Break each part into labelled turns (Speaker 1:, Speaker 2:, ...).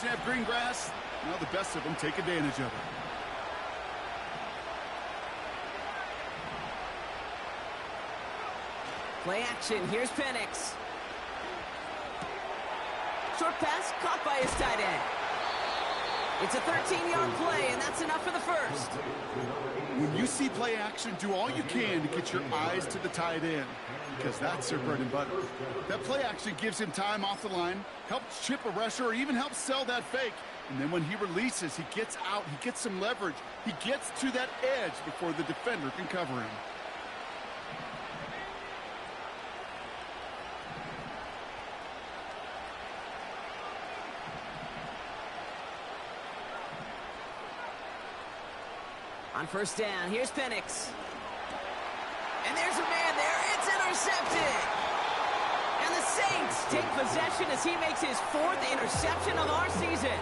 Speaker 1: doesn't have green grass, now the best of them take advantage of it.
Speaker 2: Play action. Here's Penix. Short pass caught by his tight end. It's a 13-yard play, and that's enough for the first.
Speaker 1: When you see play action, do all you can to get your eyes to the tight end, because that's their bread and butter. That play action gives him time off the line, helps chip a rusher, or even helps sell that fake. And then when he releases, he gets out, he gets some leverage. He gets to that edge before the defender can cover him.
Speaker 2: On first down, here's Penix. And there's a man there. It's intercepted. And the Saints take possession as he makes his 4th interception of our season.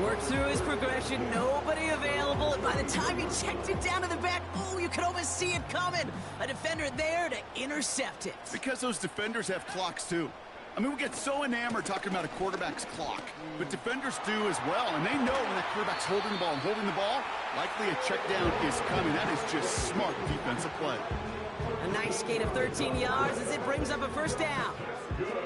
Speaker 2: Worked through his progression, nobody available. And by the time he checked it down to the back, oh, you could almost see it coming. A defender there to intercept it.
Speaker 1: Because those defenders have clocks, too. I mean, we get so enamored talking about a quarterback's clock, but defenders do as well, and they know when that quarterback's holding the ball and holding the ball, likely a check down is coming. That is just smart defensive play.
Speaker 2: A nice gain of 13 yards as it brings up a first down.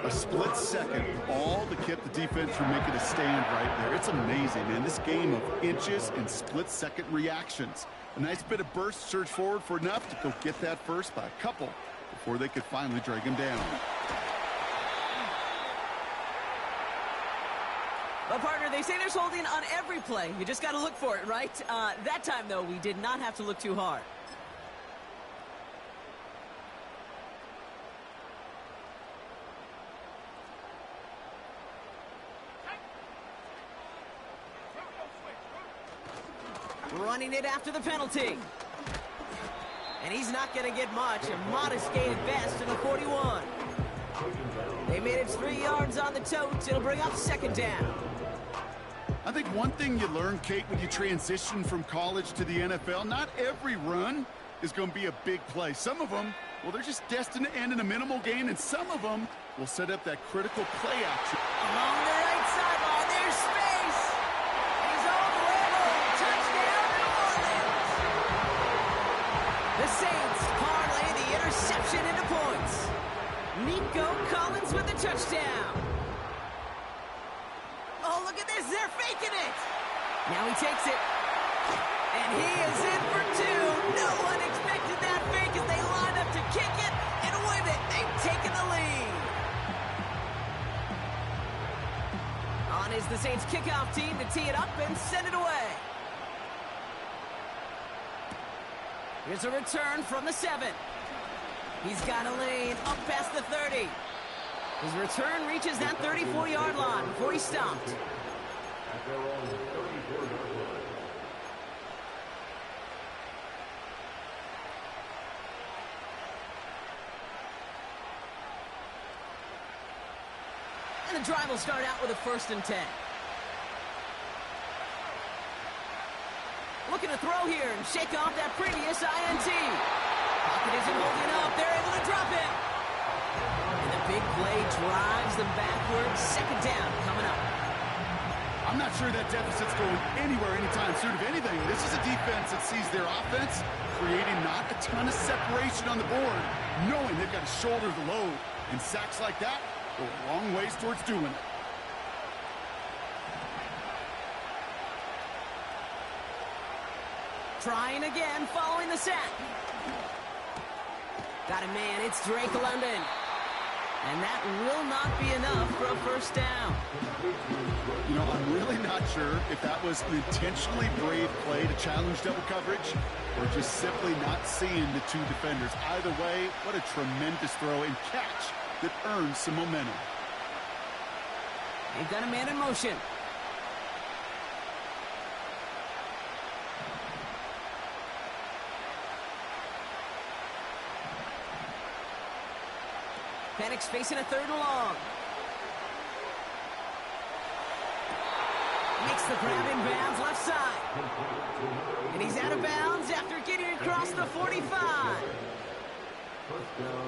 Speaker 1: A split second, all to keep the defense from making a stand right there. It's amazing, man. This game of inches and split-second reactions. A nice bit of burst, surge forward for enough to go get that first by a couple before they could finally drag him down.
Speaker 2: Well, partner, they say there's holding on every play. You just got to look for it, right? That time, though, we did not have to look too hard. Running it after the penalty. And he's not going to get much. A modest gain at best to the 41. They made it 3 yards on the tote. It'll bring up second down.
Speaker 1: I think one thing you learn, Kate, when you transition from college to the NFL, not every run is going to be a big play. Some of them, well, they're just destined to end in a minimal gain, and some of them will set up that critical play action.
Speaker 2: Along the right sideline, there's space. He's all the way home. Touchdown, New Orleans. The Saints parlay the interception into points. Nico Collins with the touchdown. Oh, look at this. They're faking it. Now he takes it. And he is in for 2. No one expected that fake as they line up to kick it and win it. They've taken the lead. On is the Saints kickoff team to tee it up and send it away. Here's a return from the 7. He's got a lane up past the 30. His return reaches that 34-yard line before he stopped. And the drive will start out with a 1st and 10. Looking to throw here and shake off that previous INT. Pocket isn't holding up. They're able to drop it. And the big play drives them backwards. Second down coming up.
Speaker 1: I'm not sure that deficit's going anywhere anytime soon. If anything, this is a defense that sees their offense creating not a ton of separation on the board, knowing they've got to shoulder the load. And sacks like that go a long ways towards doing it.
Speaker 2: Trying again following the sack. Got a man. It's Drake London. And that will not be enough for a first down.
Speaker 1: You know, I'm really not sure if that was an intentionally brave play to challenge double coverage or just simply not seeing the two defenders. Either way, what a tremendous throw and catch that earns some momentum.
Speaker 2: They've got a man in motion. Penix facing a 3rd and long. Makes the grab in bounds left side. And he's out of bounds after getting across the 45.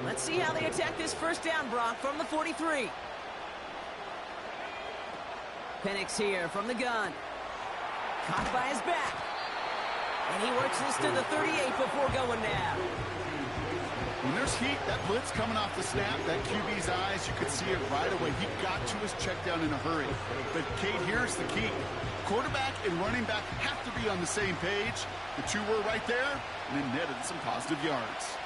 Speaker 2: Let's see how they attack this first down, Brock, from the 43. Penix here from the gun. Caught by his back. And he works this to the 38 before going down.
Speaker 1: When there's heat, that blitz coming off the snap, that QB's eyes, you could see it right away. He got to his check down in a hurry. But, Kate, here's the key. Quarterback and running back have to be on the same page. The two were right there, and it netted some positive yards.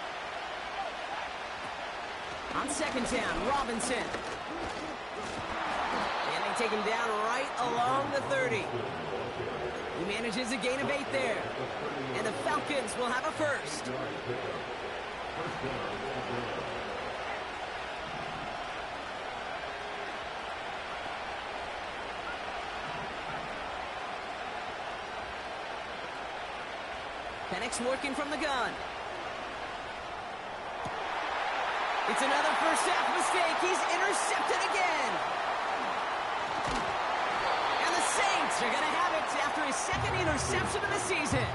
Speaker 2: On second down, Robinson. And they take him down right along the 30. He manages a gain of 8 there. And the Falcons will have a first. Penix working from the gun. It's another first half mistake. He's intercepted again. And the Saints are going to have it after his second interception of the season.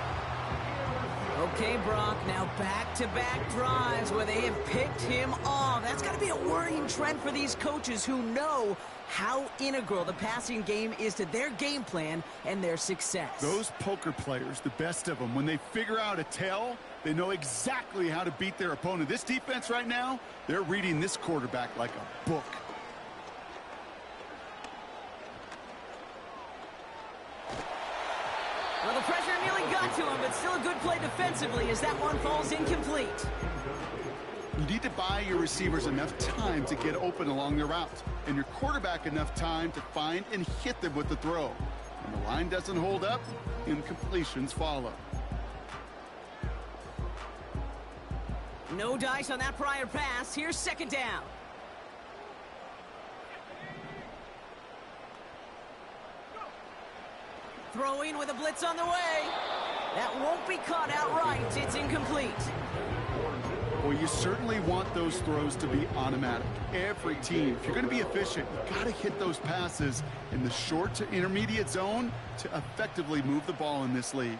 Speaker 2: Okay, Brock, now back-to-back drives where they have picked him off. That's got to be a worrying trend for these coaches who know how integral the passing game is to their game plan and their success.
Speaker 1: Those poker players, the best of them, when they figure out a tell, they know exactly how to beat their opponent. This defense right now, they're reading this quarterback like a book.
Speaker 2: Well, the pressure nearly got to him, but still a good play defensively as that one falls incomplete.
Speaker 1: You need to buy your receivers enough time to get open along their route, and your quarterback enough time to find and hit them with the throw. When the line doesn't hold up, incompletions follow.
Speaker 2: No dice on that prior pass. Here's second down. Throwing with a blitz on the way. That won't be caught outright. It's incomplete.
Speaker 1: Well, you certainly want those throws to be automatic. Every team, if you're going to be efficient, you got to hit those passes in the short to intermediate zone to effectively move the ball in this league.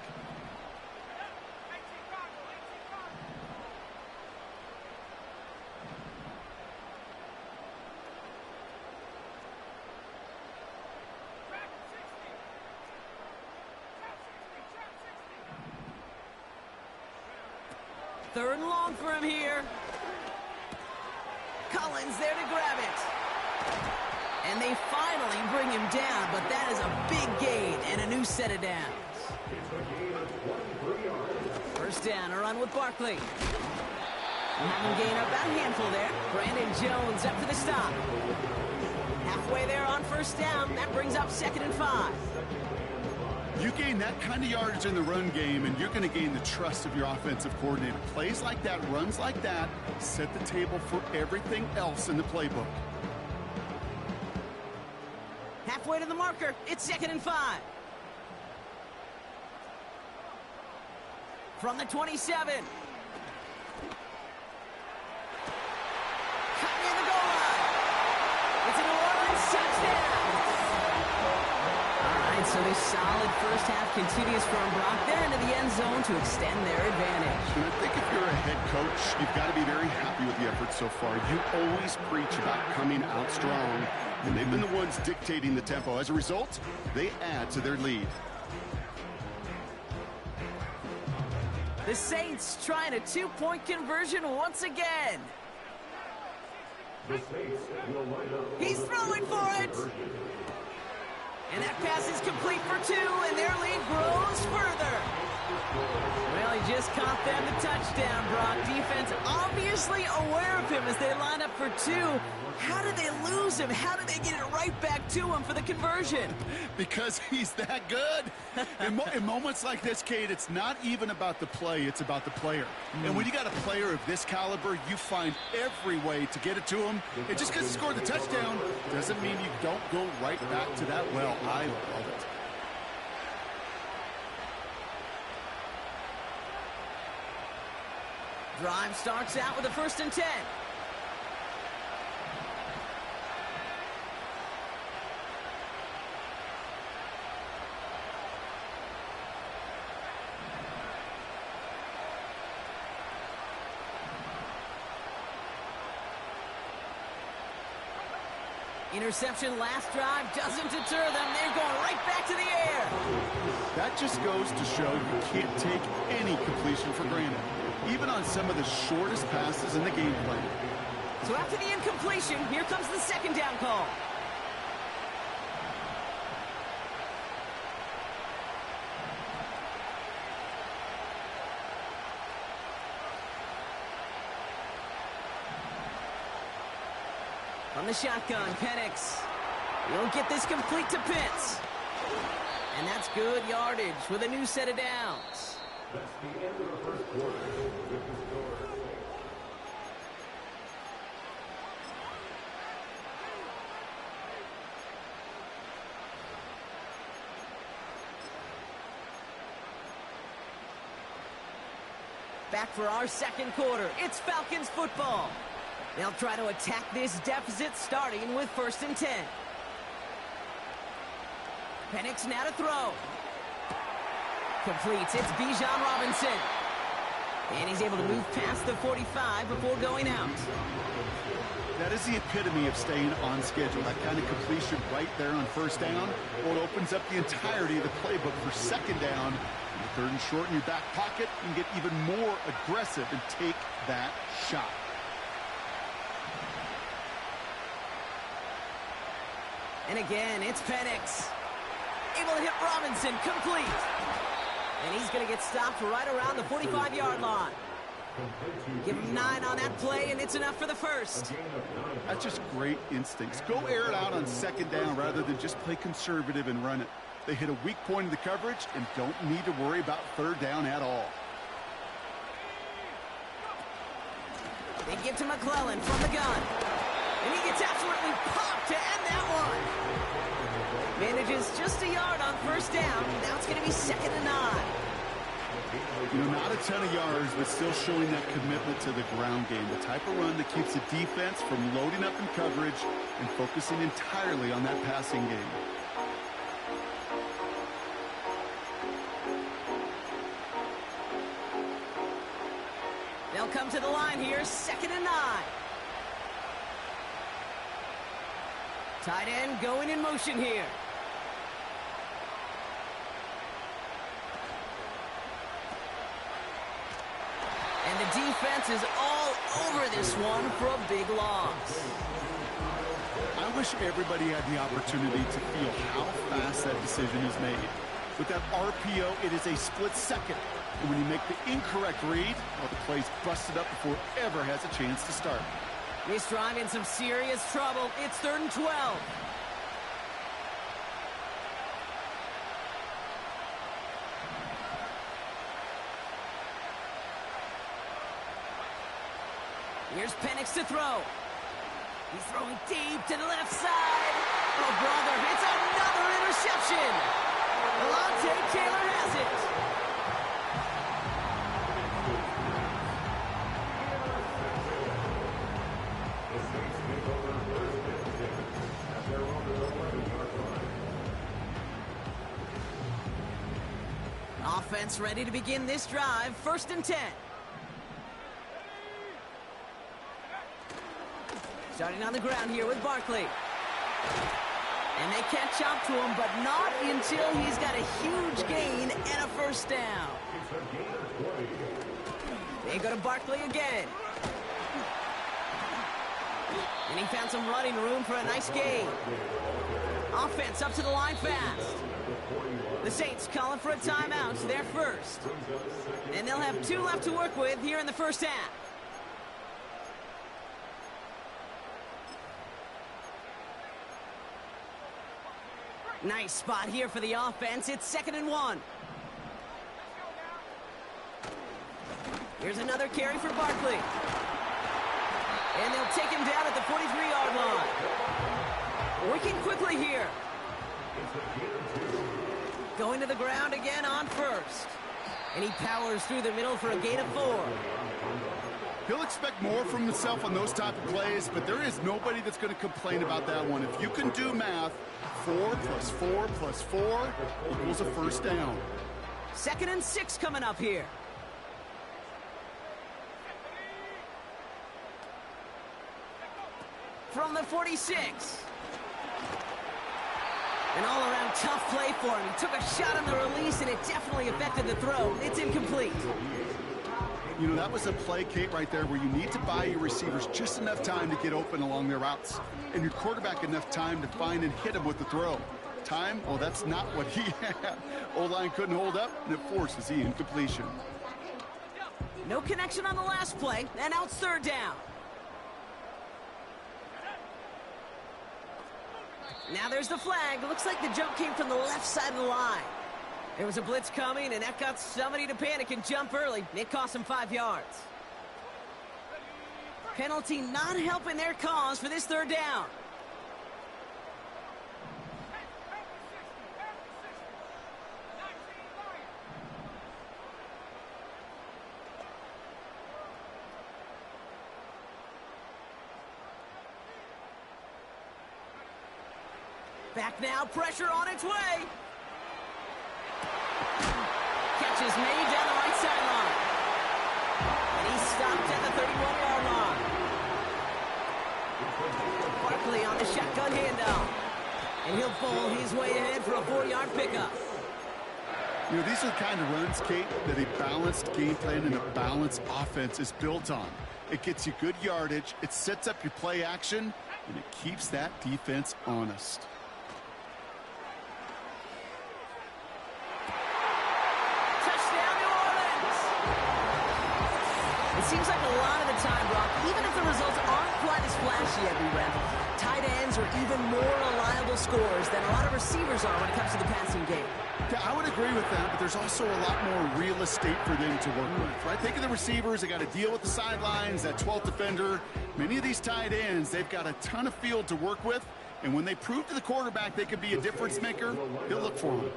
Speaker 2: Third and long for him here. Collins there to grab it. And they finally bring him down, but that is a big gain and a new set of downs. First down, a run with Barkley. Have him gain up about a handful there. Brandon Jones up to the stop. Halfway there on first down. That brings up 2nd and 5.
Speaker 1: You gain that kind of yardage in the run game, and you're going to gain the trust of your offensive coordinator. Plays like that, runs like that, set the table for everything else in the playbook.
Speaker 2: Halfway to the marker. It's 2nd and 5. From the 27. Cutting in the goal line. It's a New Orleans touchdown. So this solid first half continues from Brock. They're into the end zone to extend their advantage.
Speaker 1: And I think if you're a head coach, you've got to be very happy with the effort so far. You always preach about coming out strong, and they've been the ones dictating the tempo. As a result, they add to their lead.
Speaker 2: The Saints trying a 2-point conversion once again. He's throwing for it. And that pass is complete for 2, and their lead grows further. Well, he just caught them the touchdown, Brock. Defense obviously aware of him as they line up for 2. How did they lose him? How did they get it right back to him for the conversion?
Speaker 1: Because he's that good. In moments like this, Kate, it's not even about the play, it's about the player. And when you got a player of this caliber, you find every way to get it to him. And just because he scored the touchdown doesn't mean you don't go right back to that well. I love it.
Speaker 2: Drive starts out with a 1st and 10. Interception last drive doesn't deter them. They're going right back to the air.
Speaker 1: That just goes to show you can't take any completion for granted, even on some of the shortest passes in the game plan.
Speaker 2: So after the incompletion, here comes the second down call. From the shotgun, Penix. He'll get this complete to Pitts. And that's good yardage with a new set of downs.
Speaker 3: That's the end of the first quarter with the score.
Speaker 2: Back for our second quarter. It's Falcons football. They'll try to attack this deficit starting with 1st and 10. Penix now to throw. Completes. It's Bijan Robinson. And he's able to move past the 45 before going out.
Speaker 1: That is the epitome of staying on schedule. That kind of completion right there on 1st down. Well, it opens up the entirety of the playbook for 2nd down. 3rd and short in your back pocket. You can get even more aggressive and take that shot.
Speaker 2: And again, it's Penix. Able to hit Robinson, complete. And he's going to get stopped right around the 45-yard line. Give him 9 on that play, and it's enough for the first.
Speaker 1: That's just great instincts. Go air it out on 2nd down rather than just play conservative and run it. They hit a weak point in the coverage and don't need to worry about 3rd down at all.
Speaker 2: They give to McClellan from the gun. And he gets absolutely popped to end that one. Manages just a yard on 1st down. Now it's going to be 2nd and 9.
Speaker 1: You know, not a ton of yards, but still showing that commitment to the ground game. The type of run that keeps the defense from loading up in coverage and focusing entirely on that passing game.
Speaker 2: They'll come to the line here, 2nd and 9. Tight end going in motion here. And the defense is all over this one for a big loss.
Speaker 1: I wish everybody had the opportunity to feel how fast that decision is made. With that RPO, it is a split second. And when you make the incorrect read, well, the play's busted up before it ever has a chance to start.
Speaker 2: This drive in some serious trouble. It's 3rd and 12. Here's Penix to throw. He's throwing deep to the left side. Oh, brother, it's another interception. Alontae Taylor has it. Offense ready to begin this drive. 1st and 10. Starting on the ground here with Barkley. And they catch up to him, but not until he's got a huge gain and a 1st down. They go to Barkley again. And he found some running room for a nice gain. Offense up to the line fast. The Saints calling for a timeout. They're first. And they'll have 2 left to work with here in the 1st half. Nice spot here for the offense. It's 2nd and 1. Here's another carry for Barkley. And they'll take him down at the 43-yard line. Working quickly here. Going to the ground again on 1st. And he powers through the middle for a gain of 4.
Speaker 1: He'll expect more from himself on those type of plays, but there is nobody that's going to complain about that one. If you can do math, 4 plus 4 plus 4 equals a 1st down.
Speaker 2: 2nd and 6 coming up here. From the 46. An all-around tough play for him. He took a shot on the release, and it definitely affected the throw. It's incomplete.
Speaker 1: You know, that was a play, Kate, right there where you need to buy your receivers just enough time to get open along their routes, and your quarterback enough time to find and hit him with the throw. Time? Well, that's not what he had. O-line couldn't hold up, and it forces the incompletion.
Speaker 2: No connection on the last play, and now it's third down. Now there's the flag. Looks like the jump came from the left side of the line. There was a blitz coming, and that got somebody to panic and jump early. It cost him 5 yards. Penalty not helping their cause for this third down. Back now, pressure on its way. Catch is made down the right sideline. And he's stopped at the 31-yard line. Barkley on the shotgun handoff. And he'll bowl his way ahead for a 4-yard pickup.
Speaker 1: You know, these are the kind of runs, Kate, that a balanced game plan and a balanced offense is built on. It gets you good yardage, it sets up your play action, and it keeps that defense honest.
Speaker 2: It seems like a lot of the time, Brock, even if the results aren't quite as flashy every round, tight ends are even more reliable scorers than a lot of receivers are when it comes to the passing game.
Speaker 1: Yeah, I would agree with that, but there's also a lot more real estate for them to work with, right? Think of the receivers. They got to deal with the sidelines, that 12th defender. Many of these tight ends, they've got a ton of field to work with, and when they prove to the quarterback they could be a difference maker, he'll look for them.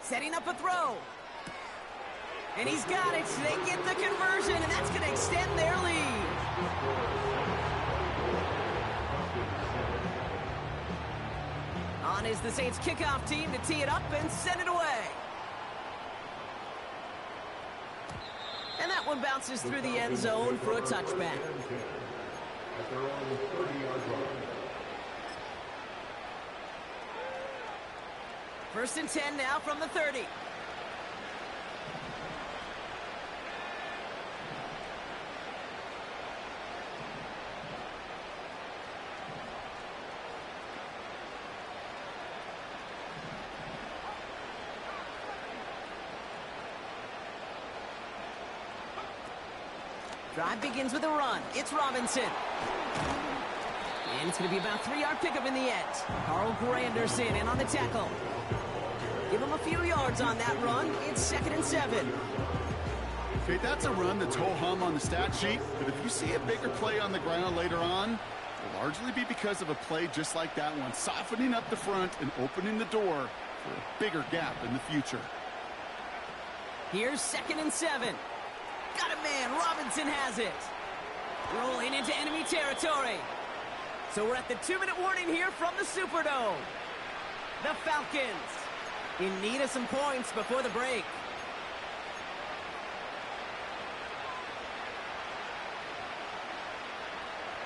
Speaker 2: Setting up a throw. And he's got it. They get the conversion, and that's going to extend their lead. On is the Saints kickoff team to tee it up and send it away. And that one bounces through the end zone for a touchback. First and 10 now from the 30. Drive begins with a run. It's Robinson. And it's going to be about a 3-yard pickup in the end. Carl Granderson in on the tackle. Give him a few yards on that run. It's 2nd and 7.
Speaker 1: Okay, that's a run that's ho-hum on the stat sheet, but if you see a bigger play on the ground later on, it'll largely be because of a play just like that one, softening up the front and opening the door for a bigger gap in the future.
Speaker 2: Here's 2nd and 7. Got a man. Robinson has it. Rolling into enemy territory. So we're at the 2-minute warning here from the Superdome. The Falcons in need of some points before the break.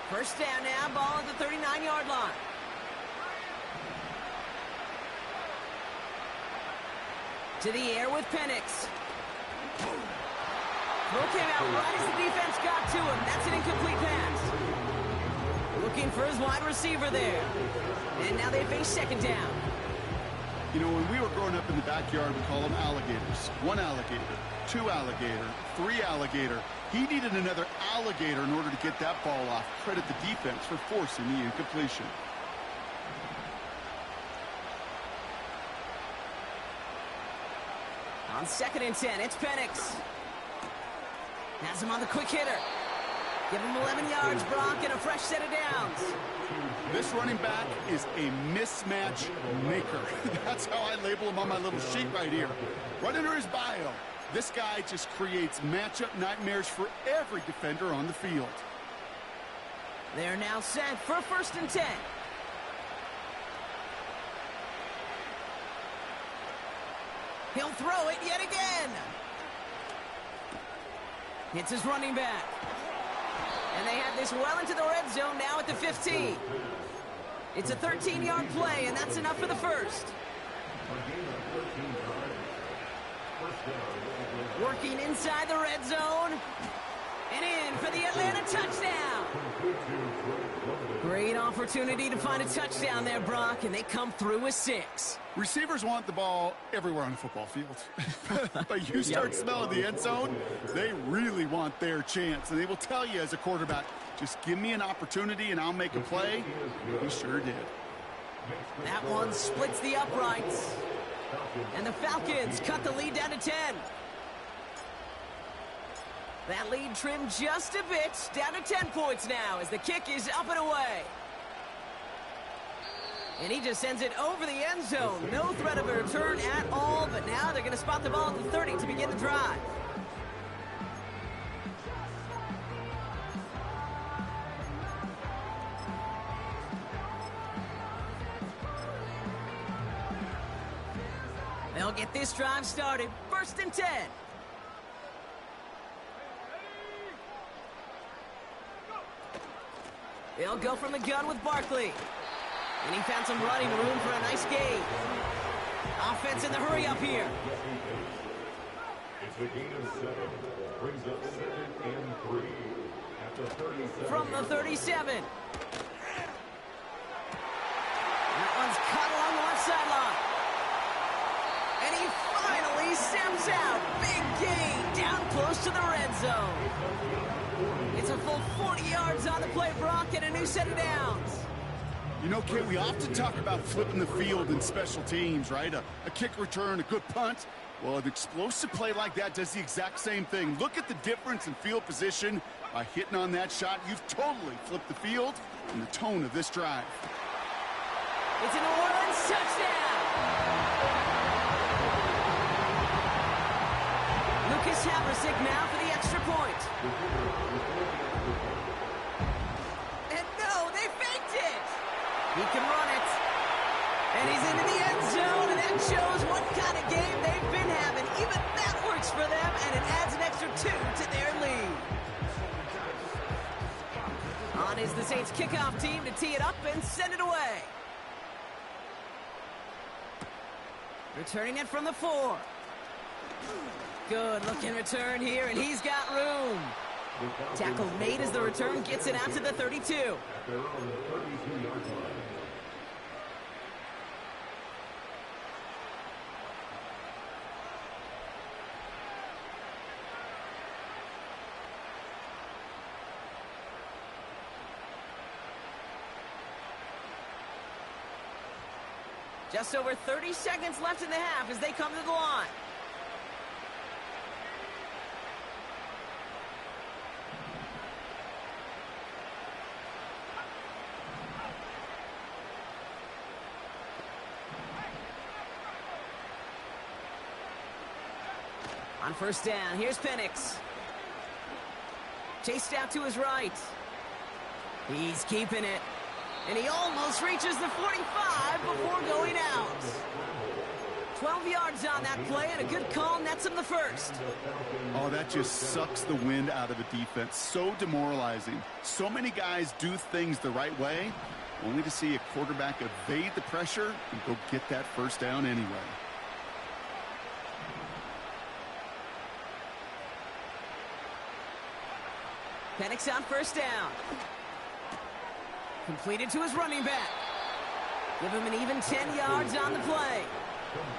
Speaker 2: First down now, ball at the 39-yard line. To the air with Penix. Throw came out right as the defense got to him. That's an incomplete pass. Looking for his wide receiver there. And now they face 2nd down.
Speaker 1: You know, when we were growing up in the backyard, we call them alligators. 1 alligator, 2 alligator, 3 alligator. He needed another alligator in order to get that ball off. Credit the defense for forcing the incompletion.
Speaker 2: On 2nd and 10, it's Penix. Has him on the quick hitter. Give him 11 yards, Brock, and a fresh set of downs.
Speaker 1: This running back is a mismatch maker. That's how I label him on my little sheet right here. Right under his bio, this guy just creates matchup nightmares for every defender on the field.
Speaker 2: They're now set for 1st and 10. He'll throw it yet again. It's his running back. And they have this well into the red zone now at the 15. It's a 13-yard play, and that's enough for the first. Working inside the red zone. And in for the Atlanta touchdown. Great opportunity to find a touchdown there, Brock, and they come through with 6.
Speaker 1: Receivers want the ball everywhere on the football field. But you start smelling the end zone, they really want their chance. And they will tell you as a quarterback, just give me an opportunity and I'll make a play. He sure did.
Speaker 2: That one splits the uprights. And the Falcons cut the lead down to 10. That lead trimmed just a bit, down to 10 points now as the kick is up and away. And he just sends it over the end zone. No threat of a return at all, but now they're going to spot the ball at the 30 to begin the drive. They'll get this drive started. 1st and 10. They'll go from the gun with Barkley. And he found some running room for a nice gain. Offense in the hurry up here.
Speaker 3: It's a gain of 7. Brings up 2nd and 3. After 37.
Speaker 2: From the 37. That one's cut along the left sideline. And he finally steps out. Big gain down close to the red zone. It's a full 40 yards on the play, Brock, and a new set of downs.
Speaker 1: You know, Kit, we often talk about flipping the field in special teams, right? A kick return, a good punt. Well, an explosive play like that does the exact same thing. Look at the difference in field position. By hitting on that shot, you've totally flipped the field and the tone of this drive.
Speaker 2: It's an New Orleans touchdown. Lucas Havlicek now for the extra point. And no, they faked it. He can run it. And he's into the end zone, and that shows what kind of game they've been having. Even that works for them, and it adds an extra 2 to their lead. On is the Saints kickoff team to tee it up and send it away. Returning it from the 4. Good looking return here, and he's got room. Tackle made as the return gets it out to the 32.
Speaker 3: They're on the 32-yard line.
Speaker 2: Just over 30 seconds left in the half as they come to the line. On 1st down, here's Penix. Chased out to his right. He's keeping it. And he almost reaches the 45 before going out. 12 yards on that play, and a good call nets him the first.
Speaker 1: Oh, that just sucks the wind out of a defense. So demoralizing. So many guys do things the right way, only to see a quarterback evade the pressure and go get that first down anyway.
Speaker 2: Penix on 1st down. Completed to his running back. Give him an even 10 yards on the play.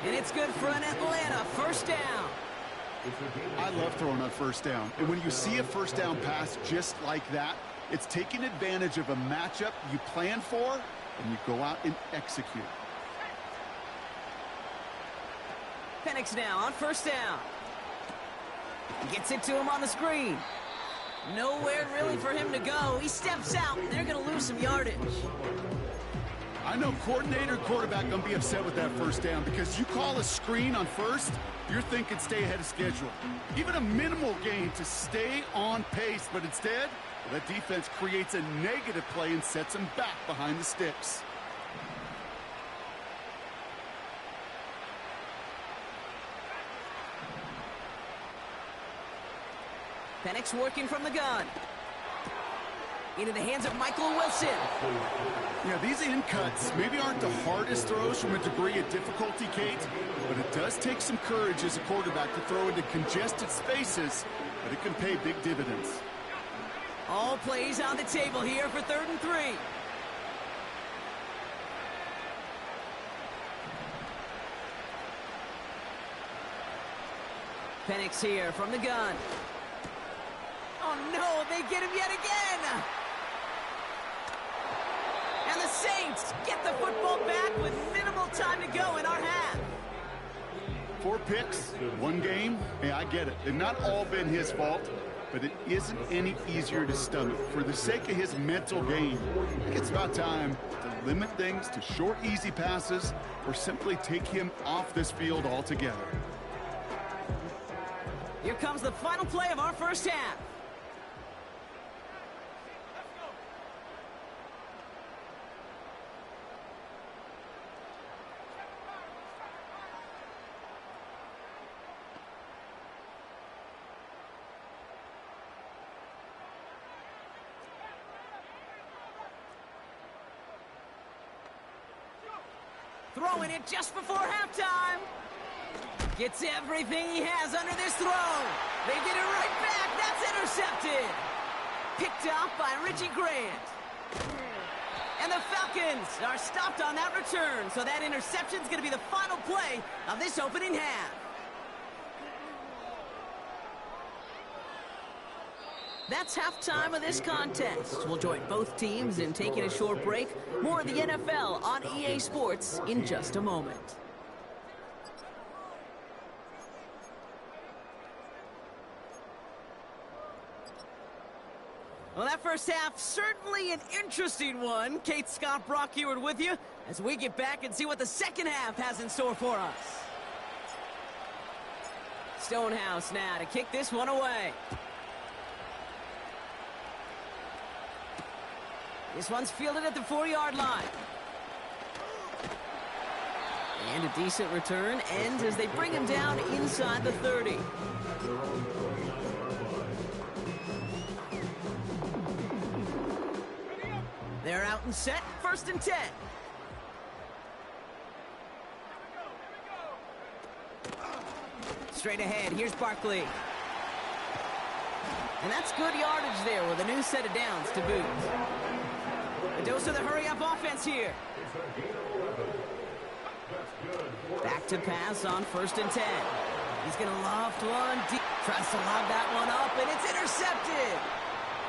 Speaker 2: And it's good for an Atlanta 1st down.
Speaker 1: I love throwing on 1st down. And when you see a 1st down pass just like that, it's taking advantage of a matchup you plan for, and you go out and execute.
Speaker 2: Penix now on 1st down. Gets it to him on the screen. Nowhere really for him to go. He steps out, and they're going to lose some yardage.
Speaker 1: I know coordinator and quarterback going to be upset with that 1st down because you call a screen on 1st, you're thinking stay ahead of schedule. Even a minimal gain to stay on pace, but instead, that defense creates a negative play and sets them back behind the sticks.
Speaker 2: Penix working from the gun. Into the hands of Michael Wilson.
Speaker 1: Yeah, these in cuts maybe aren't the hardest throws from a degree of difficulty, Kate, but it does take some courage as a quarterback to throw into congested spaces, but it can pay big dividends.
Speaker 2: All plays on the table here for 3rd and 3. Penix here from the gun. Oh no, they get him yet again! And the Saints get the football back with minimal time to go in our half.
Speaker 1: 4 picks, 1 game. Hey, I get it. They've not all been his fault, but it isn't any easier to stomach. For the sake of his mental game, I think it's about time to limit things to short, easy passes or simply take him off this field altogether.
Speaker 2: Here comes the final play of our first half. Throwing it just before halftime. Gets everything he has under this throw. They get it right back. That's intercepted. Picked up by Richie Grant. And the Falcons are stopped on that return. So that interception's going to be the final play of this opening half. That's halftime of this contest. We'll join both teams in taking a short break. More of the NFL on EA Sports in just a moment. Well, that first half, certainly an interesting one. Kate, Scott, Brock Ewart with you as we get back and see what the second half has in store for us. Stonehouse now to kick this one away. This one's fielded at the 4-yard line. And a decent return ends as they bring him down inside the 30. They're out and set, 1st and 10. Straight ahead, here's Barkley. And that's good yardage there with a new set of downs to boot. A dose of the hurry-up offense here. Back to pass on 1st and 10. He's going to loft one deep. Tries to lob that one up, and it's intercepted.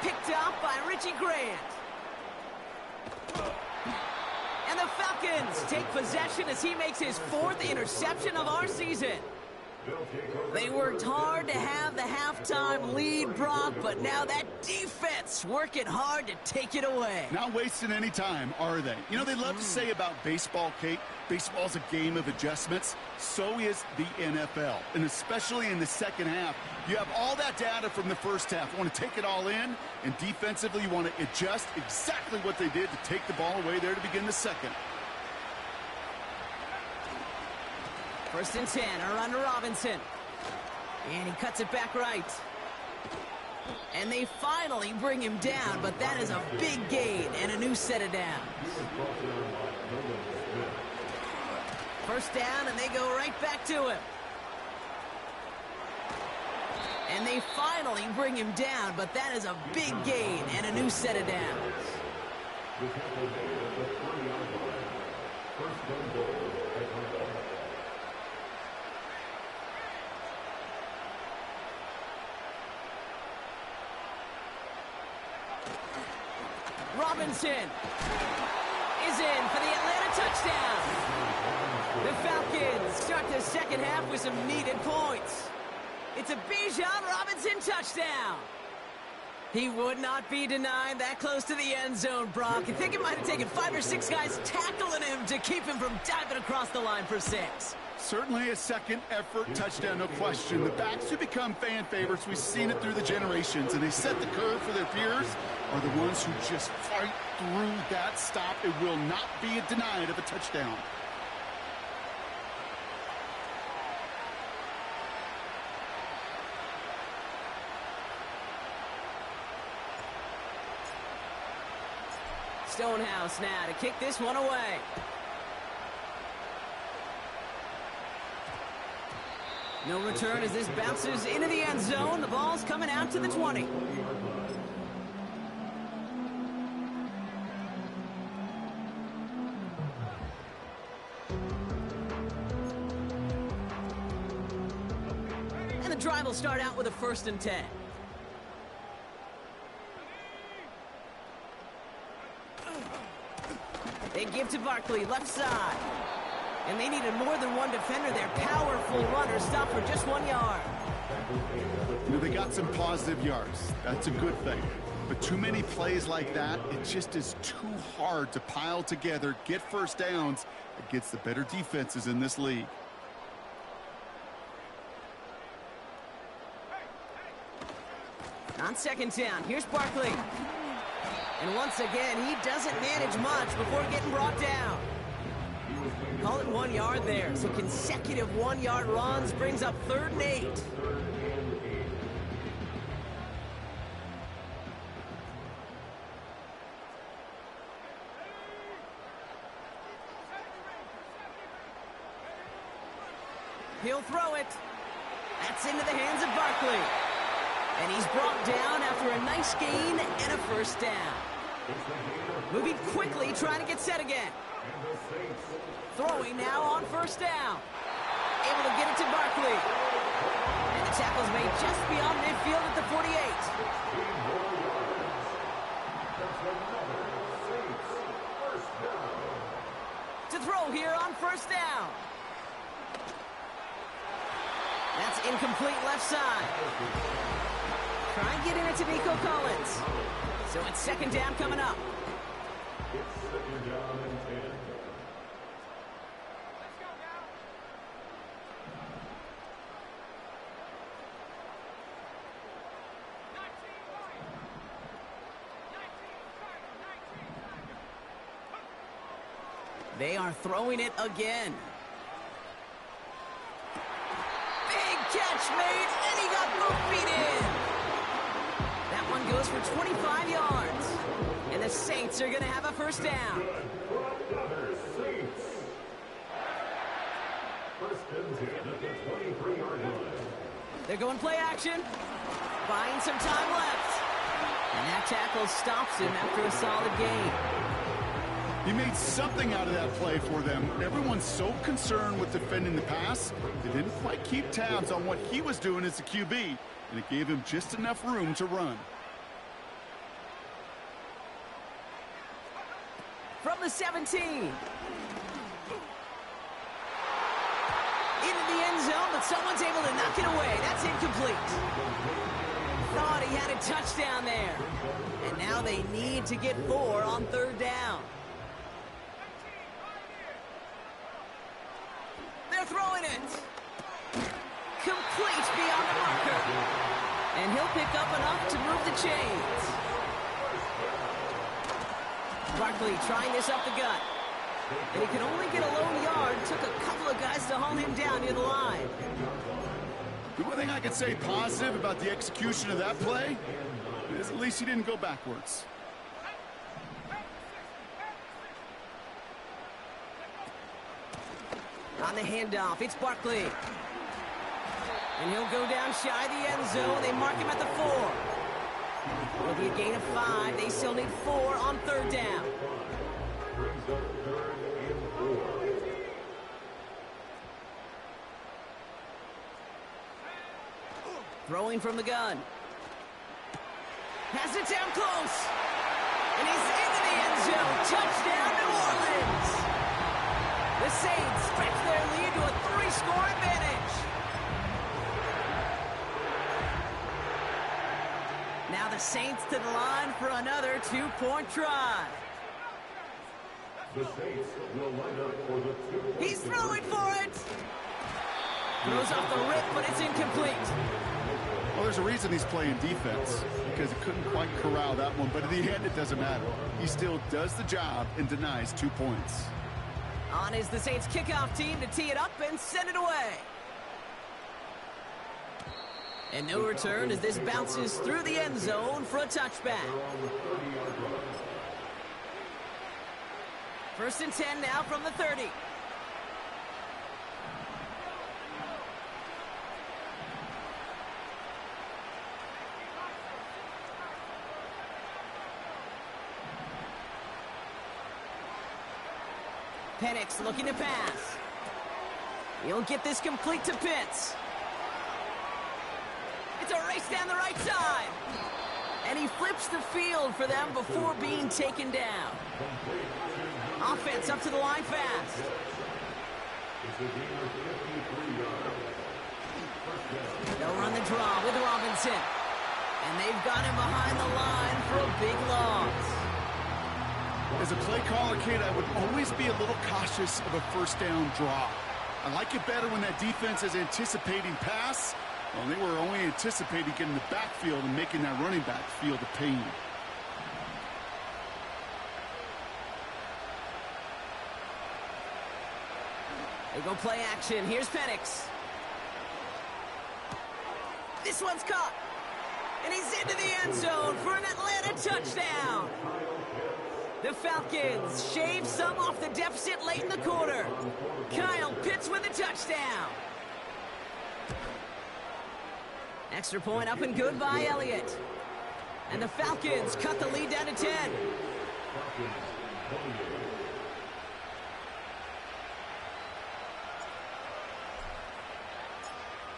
Speaker 2: Picked up by Richie Grant. And the Falcons take possession as he makes his 4th interception of our season. They worked hard to have the halftime lead, Brock, but now that defense working hard to take it away.
Speaker 1: Not wasting any time, are they? You know, they love to say about baseball, Kate, baseball's a game of adjustments. So is the NFL, and especially in the second half. You have all that data from the first half. You want to take it all in, and defensively you want to adjust exactly what they did to take the ball away there to begin the second.
Speaker 2: 1st and 10, a run to Robinson. And he cuts it back right. And they finally bring him down, but that is a big gain and a new set of downs. 1st down, and they go right back to him. And they finally bring him down, but that is a big gain and a new set of downs. Robinson is in for the Atlanta touchdown. The Falcons start the second half with some needed points. It's a Bijan Robinson touchdown. He would not be denied that close to the end zone, Brock. I think it might have taken 5 or 6 guys tackling him to keep him from diving across the line for 6.
Speaker 1: Certainly a second effort touchdown, no question. The backs who become fan favorites, we've seen it through the generations, and they set the curve for their peers, are the ones who just fight through that stop. It will not be denied of a touchdown.
Speaker 2: Stonehouse now to kick this one away. No return as this bounces into the end zone. The ball's coming out to the 20. And the drive will start out with a 1st and 10. They give to Barkley, left side. And they needed more than one defender. Their powerful runner stopped for just 1 yard.
Speaker 1: You know, they got some positive yards. That's a good thing. But too many plays like that, it just is too hard to pile together, get first downs against the better defenses in this league.
Speaker 2: On 2nd down, here's Barkley. And once again, he doesn't manage much before getting brought down. Call it 1 yard there. So consecutive 1-yard runs brings up 3rd and 8. He'll throw it. That's into the hands of Barkley. And he's brought down after a nice gain and a 1st down. Moving quickly, trying to get set again. Throwing now on 1st down. Able to get it to Barkley. And the tackle's made just beyond midfield at the 48. To throw here on 1st down. That's incomplete left side. Try and get in it to Nico Collins. So it's 2nd down coming up.
Speaker 3: It's 2nd down and 10.
Speaker 2: They are throwing it again. Big catch made, and he got both feet in. That one goes for 25 yards. And the Saints are going to have a 1st down. They're going play action. Buying some time left. And that tackle stops him after a solid gain.
Speaker 1: He made something out of that play for them. Everyone's so concerned with defending the pass, they didn't quite keep tabs on what he was doing as a QB, and it gave him just enough room to run.
Speaker 2: From the 17. Into the end zone, but someone's able to knock it away. That's incomplete. Thought he had a touchdown there. And now they need to get 4 on 3rd down. They're throwing it. Complete beyond the marker. And he'll pick up enough to move the chains. Barkley trying this up the gut. And he can only get a lone yard. Took a couple of guys to haul him down near the line.
Speaker 1: The one thing I can say positive about the execution of that play is at least he didn't go backwards.
Speaker 2: On the handoff, it's Barkley. And he'll go down shy of the end zone. They mark him at the 4. It'll be a gain of 5. They still need 4 on 3rd down. Throwing from the gun. Has it down close. And he's into the end zone. Touchdown, New Orleans. The Saints stretch their lead to a 3-score advantage. Now the Saints to the line for another 2-point try.
Speaker 3: The Saints will line up for the 2.
Speaker 2: He's throwing for it. Throws off the rip, but it's incomplete.
Speaker 1: Well, there's a reason he's playing defense, because he couldn't quite corral that one, but in the end, it doesn't matter. He still does the job and denies 2 points.
Speaker 2: On is the Saints kickoff team to tee it up and send it away. And no return as this bounces through the end zone for a touchback. First and 10 now from the 30. Penix looking to pass. He'll get this complete to Pitts. It's a race down the right side. And he flips the field for them before being taken down. Offense up to the line fast. They'll run the draw with Robinson. And they've got him behind the line for a big loss.
Speaker 1: As a play caller, kid, I would always be a little cautious of a first down draw. I like it better when that defense is anticipating pass. Well, they were only anticipating getting the backfield and making that running back feel the pain.
Speaker 2: They go play action. Here's Penix. This one's caught. And he's into the end zone for an Atlanta touchdown. The Falcons shave some off the deficit late in the quarter. Kyle Pitts with a touchdown. Extra point up and good by Elliott. And the Falcons cut the lead down to 10.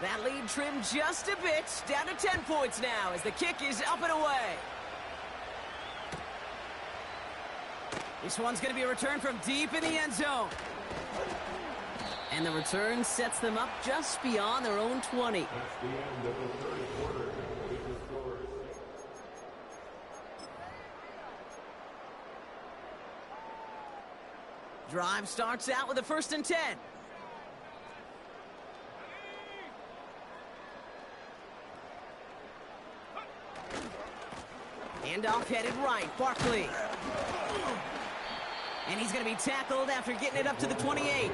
Speaker 2: That lead trimmed just a bit, down to 10 points now as the kick is up and away. This one's going to be a return from deep in the end zone. And the return sets them up just beyond their own 20.
Speaker 3: That's the end of the third quarter. With the score 6.
Speaker 2: Drive starts out with a first and 10. Handoff headed right, Barkley. And he's going to be tackled after getting it up to the 28.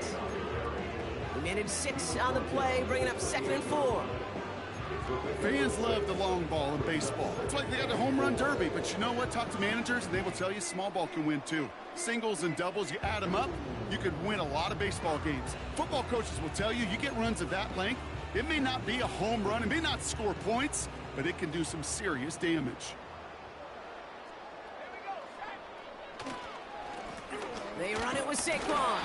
Speaker 2: He managed 6 on the play, bringing up 2nd and 4.
Speaker 1: Fans love the long ball in baseball. It's like they got the home run derby, but you know what? Talk to managers, and they will tell you small ball can win too. Singles and doubles, you add them up, you could win a lot of baseball games. Football coaches will tell you, you get runs of that length, it may not be a home run, it may not score points, but it can do some serious damage.
Speaker 2: They run it with Saquon.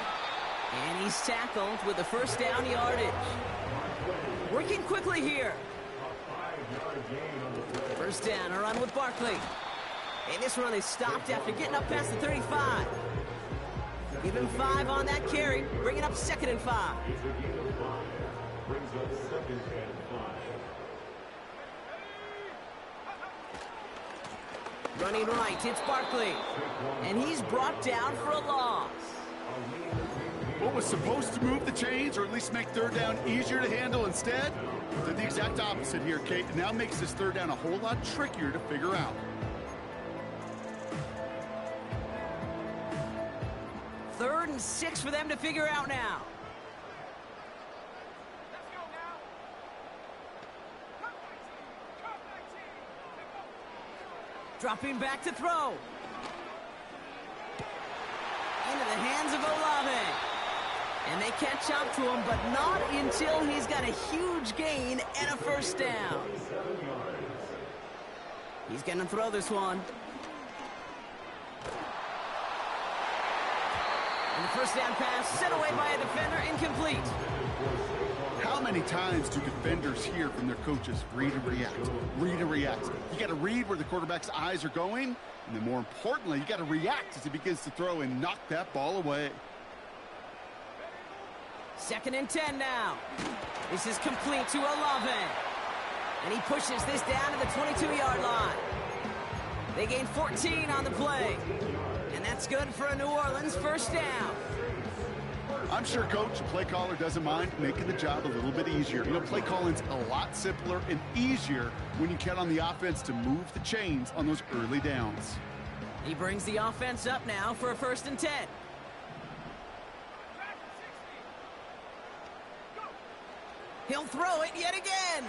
Speaker 2: And he's tackled with the first down yardage. Working quickly here. First down, a run with Barkley. And this run is stopped after getting up past the 35. Give him 5 on that carry, bringing up 2nd and 5.
Speaker 3: Brings up 2nd and 5.
Speaker 2: Running right, it's Barkley. And he's brought down for a loss.
Speaker 1: What was supposed to move the chains, or at least make third down easier to handle instead, did the exact opposite here, Kate. It now makes this third down a whole lot trickier to figure out.
Speaker 2: Third and 6 for them to figure out now. Dropping back to throw. Into the hands of Olave. And they catch up to him, but not until he's got a huge gain and a first down. He's going to throw this one. And the first down pass sent away by a defender, incomplete.
Speaker 1: How many times do defenders hear from their coaches, read and react, read and react? You got to read where the quarterback's eyes are going, and then more importantly, you got to react as he begins to throw and knock that ball away.
Speaker 2: 2nd and 10 now. This is complete to Olave. And he pushes this down to the 22-yard line. They gain 14 on the play. And that's good for a New Orleans first down.
Speaker 1: I'm sure coach, play caller, doesn't mind making the job a little bit easier. You know, play calling's a lot simpler and easier when you count on the offense to move the chains on those early downs.
Speaker 2: He brings the offense up now for a 1st and 10. He'll throw it yet again.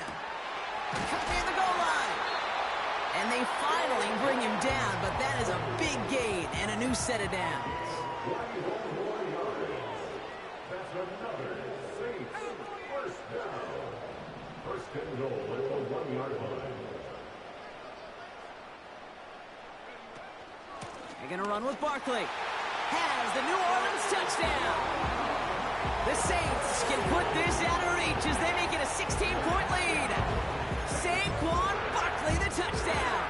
Speaker 2: Cut near the goal line. And they finally bring him down, but that is a big gain and a new set of downs.
Speaker 3: 24 yards. That's another Saints first down. First and goal at the 1-yard line.
Speaker 2: They're going to run with Barkley. Has the New Orleans touchdown. The Saints can put this out of reach as they make it a 16-point lead. Saquon Barkley, the touchdown.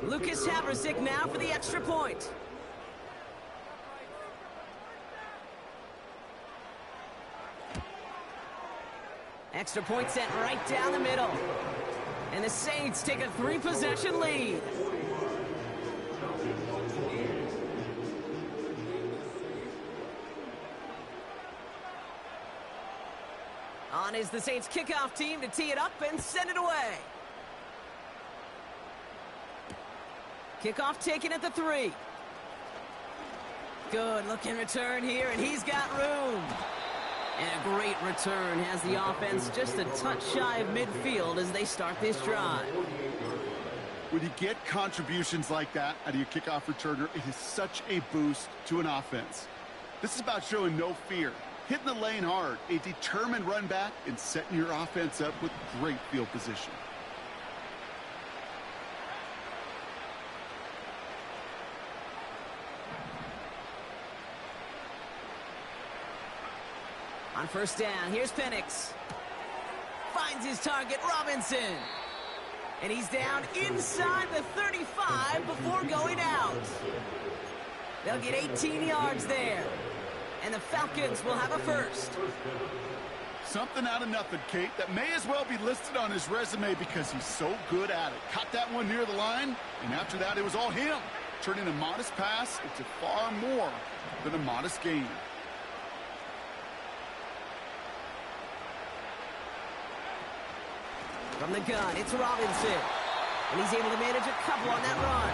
Speaker 2: Lucas Haversick now for the extra point. Extra point sent right down the middle. And the Saints take a 3-possession lead. On is the Saints kickoff team to tee it up and send it away. Kickoff taken at the 3. Good looking return here, and he's got room. And a great return has the offense just a touch shy of midfield as they start this drive.
Speaker 1: When you get contributions like that out of your kickoff returner, it is such a boost to an offense. This is about showing no fear, hitting the lane hard, a determined run back, and setting your offense up with great field position.
Speaker 2: On first down, here's Penix. Finds his target, Robinson. And he's down inside the 35 before going out. They'll get 18 yards there. And the Falcons will have a first.
Speaker 1: Something out of nothing, Kate, that may as well be listed on his resume because he's so good at it. Caught that one near the line, and after that, it was all him. Turning a modest pass into far more than a modest gain.
Speaker 2: From the gun, it's Robinson. And he's able to manage a couple on that run.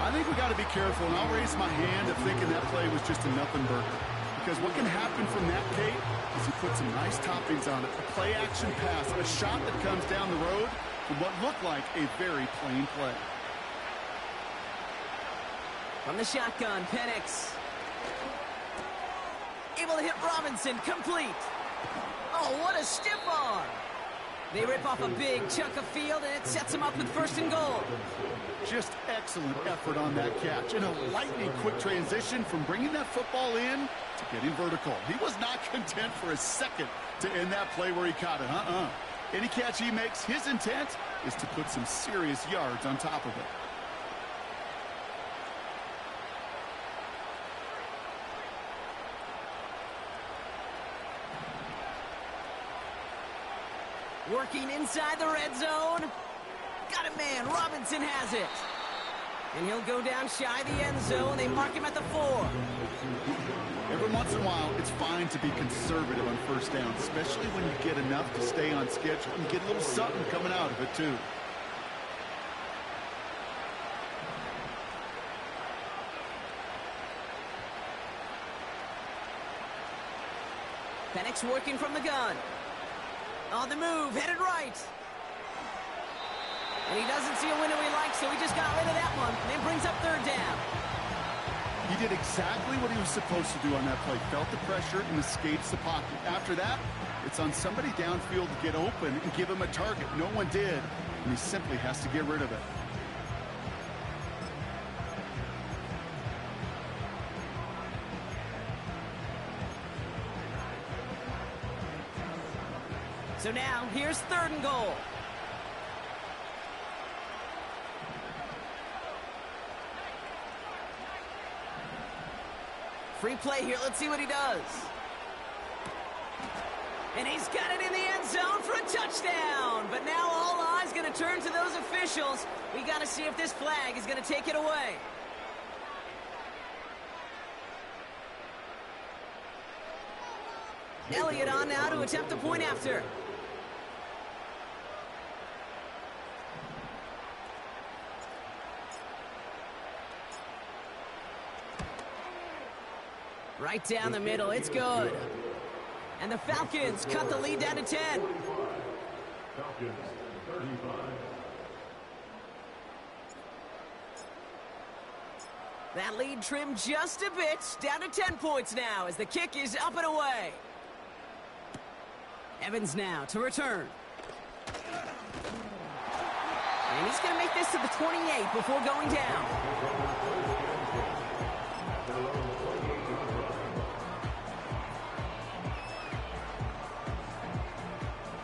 Speaker 1: I think we got to be careful, and I'll raise my hand of thinking that play was just a nothing burger. Because what can happen from that, Kate, is you put some nice toppings on it. A play-action pass, a shot that comes down the road from what looked like a very plain play.
Speaker 2: From the shotgun, Penix. Able to hit Robinson, complete. Oh, what a stiff arm. They rip off a big chunk of field, and it sets them up with first and goal.
Speaker 1: Just excellent effort on that catch. And a lightning quick transition from bringing that football in to getting vertical. He was not content for a second to end that play where he caught it. Any catch he makes, his intent is to put some serious yards on top of it.
Speaker 2: Working inside the red zone. Got it, man. Robinson has it. And he'll go down shy of the end zone. They mark him at the 4.
Speaker 1: Every once in a while, it's fine to be conservative on first down, especially when you get enough to stay on schedule and get a little something coming out of it, too.
Speaker 2: Penix working from the gun. On the move, headed right. And he doesn't see a window he likes, so he just got rid of that one. And brings up third down.
Speaker 1: He did exactly what he was supposed to do on that play. Felt the pressure and escapes the pocket. After that, it's on somebody downfield to get open and give him a target. No one did, and he simply has to get rid of it.
Speaker 2: So now, here's third and goal. Free play here. Let's see what he does. And he's got it in the end zone for a touchdown. But now all eyes going to turn to those officials. We got to see if this flag is going to take it away. Elliott on now to attempt the point after. Right down the middle. It's good. And the Falcons cut the lead down to 10.
Speaker 3: Falcons 35.
Speaker 2: That lead trimmed just a bit, down to 10 points now as the kick is up and away. Evans now to return. And he's going to make this to the 28 before going down.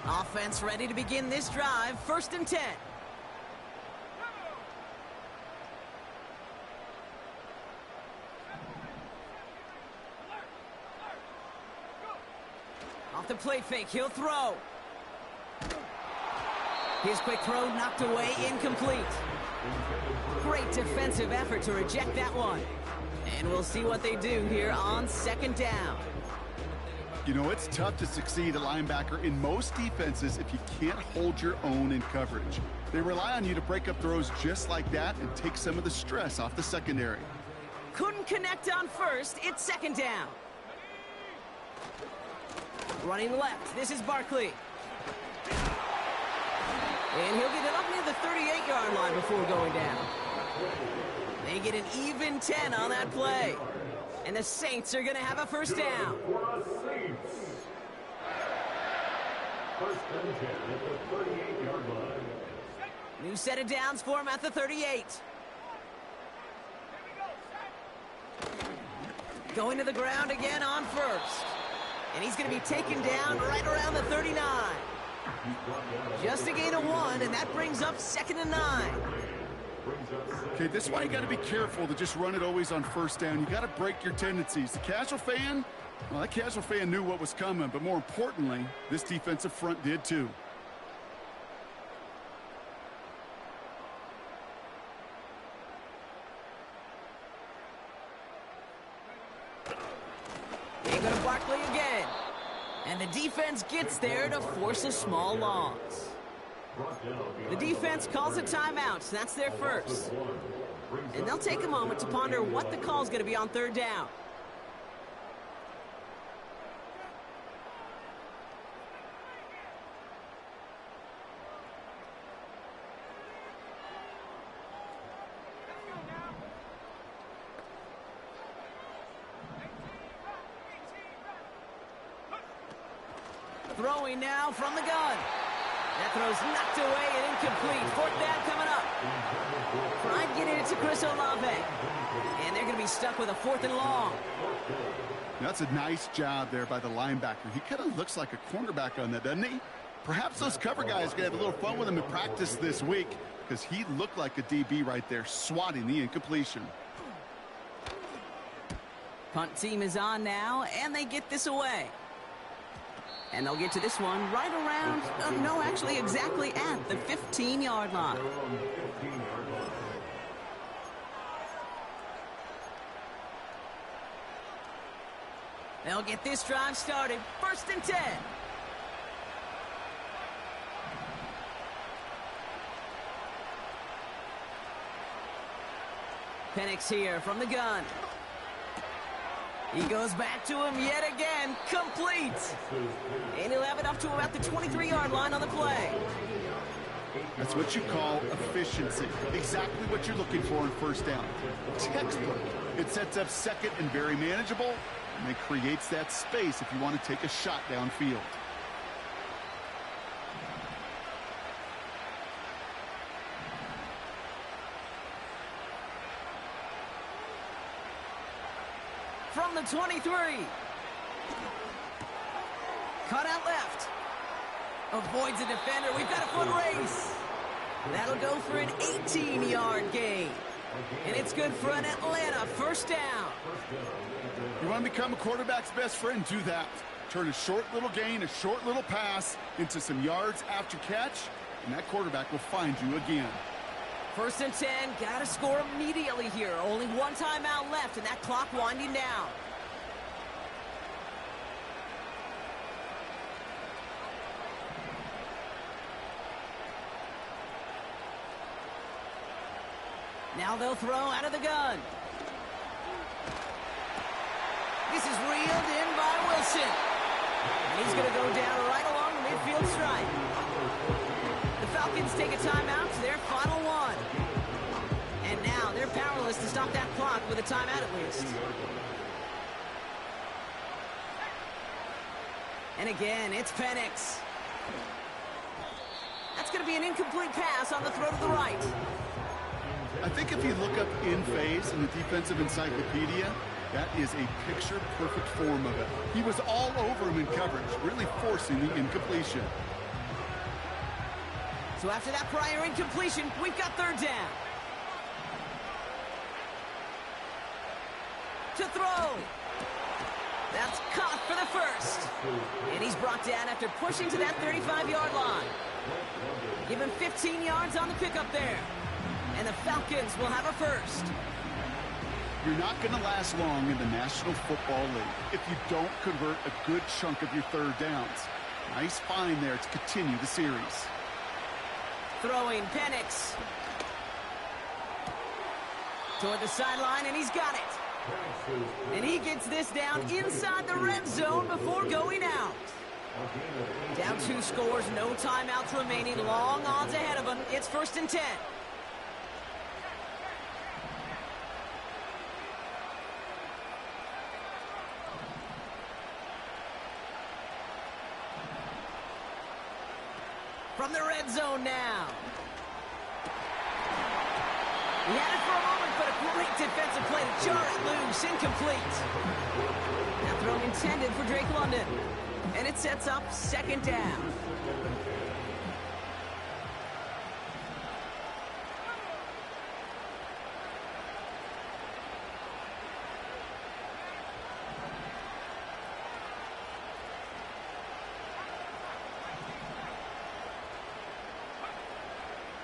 Speaker 2: Offense ready to begin this drive, 1st and 10. Off the play fake, he'll throw. His quick throw knocked away, incomplete. Great defensive effort to reject that one. And we'll see what they do here on 2nd down.
Speaker 1: You know, it's tough to succeed at linebacker in most defenses if you can't hold your own in coverage. They rely on you to break up throws just like that and take some of the stress off the secondary.
Speaker 2: Couldn't connect on 1st, it's 2nd down. Running left, this is Barkley. And he'll get it up near the 38-yard line before going down. They get an even 10 on that play. And the Saints are going to have a 1st down.
Speaker 3: First and 10 at the 38-yard line.
Speaker 2: New set of downs for him at the 38. Going to the ground again on 1st. And he's going to be taken down right around the 39. Just a gain of 1, and that brings up 2nd and 9.
Speaker 1: Okay, this is why you got to be careful to just run it always on 1st down. You got to break your tendencies. The casual fan, well, that casual fan knew what was coming, but more importantly, this defensive front did too.
Speaker 2: They go to Barkley again. And the defense gets there to force a small loss. The defense calls a timeout. That's their 1st. And they'll take a moment to ponder what the call is going to be on 3rd down. Throwing now from the gun. That throw's knocked away and incomplete. 4th down coming up. Pride getting it to Chris Olave. And they're going to be stuck with a 4th and long.
Speaker 1: That's a nice job there by the linebacker. He kind of looks like a cornerback on that, doesn't he? Perhaps those cover guys are going to have a little fun with him in practice this week because he looked like a DB right there, swatting the incompletion.
Speaker 2: Punt team is on now, and they get this away. And they'll get to this one right around, no, actually exactly at the 15-yard line. They'll get this drive started. 1st and 10. Penix here from the gun. He goes back to him yet again. Complete. And he'll have it up to about the 23-yard line on the play.
Speaker 1: That's what you call efficiency. Exactly what you're looking for in 1st down. Textbook. It sets up 2nd and very manageable, and it creates that space if you want to take a shot downfield.
Speaker 2: From the 23. Cut out left. Avoids a defender. We've got a foot race. That'll go for an 18-yard gain. And it's good for an Atlanta 1st down.
Speaker 1: You want to become a quarterback's best friend? Do that. Turn a short little gain, a short little pass into some yards after catch, and that quarterback will find you again.
Speaker 2: 1st and 10, got to score immediately here. Only one timeout left, and that clock winding down. Now they'll throw out of the gun. This is reeled in by Wilson. And he's going to go down right along the midfield stripe. The Falcons take a timeout to their final one. And now they're powerless to stop that clock with a timeout at least. And again, it's Penix. That's going to be an incomplete pass on the throw to the right.
Speaker 1: I think if you look up in phase in the defensive encyclopedia, that is a picture-perfect form of it. He was all over him in coverage, really forcing the incompletion.
Speaker 2: So after that prior incompletion, we've got third down. To throw. That's caught for the first. And he's brought down after pushing to that 35-yard line. Give him 15 yards on the pickup there. And the Falcons will have a first.
Speaker 1: You're not going to last long in the National Football League if you don't convert a good chunk of your third downs. Nice find there to continue the series.
Speaker 2: Throwing Penix. Toward the sideline, and he's got it. And he gets this down inside the red zone before going out. Down 2 scores, no timeouts remaining, long odds ahead of him. It's 1st and 10. From the red zone now. He had it for a moment, but a great defensive play to jar it loose. Incomplete. That throw intended for Drake London. And it sets up 2nd down.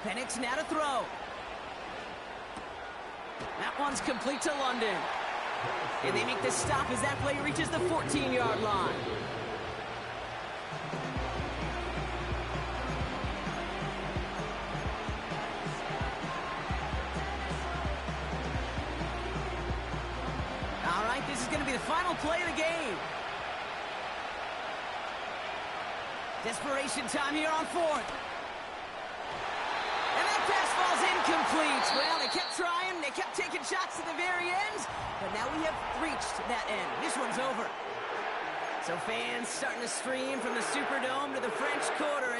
Speaker 2: Penix now to throw. That one's complete to London. And they make the stop as that play reaches the 14-yard line. All right, this is going to be the final play of the game. Desperation time here on 4th. And that pass falls incomplete. Well, they kept trying. They kept taking shots to the very end. But now we have reached that end. This one's over. So fans starting to stream from the Superdome to the French Quarter as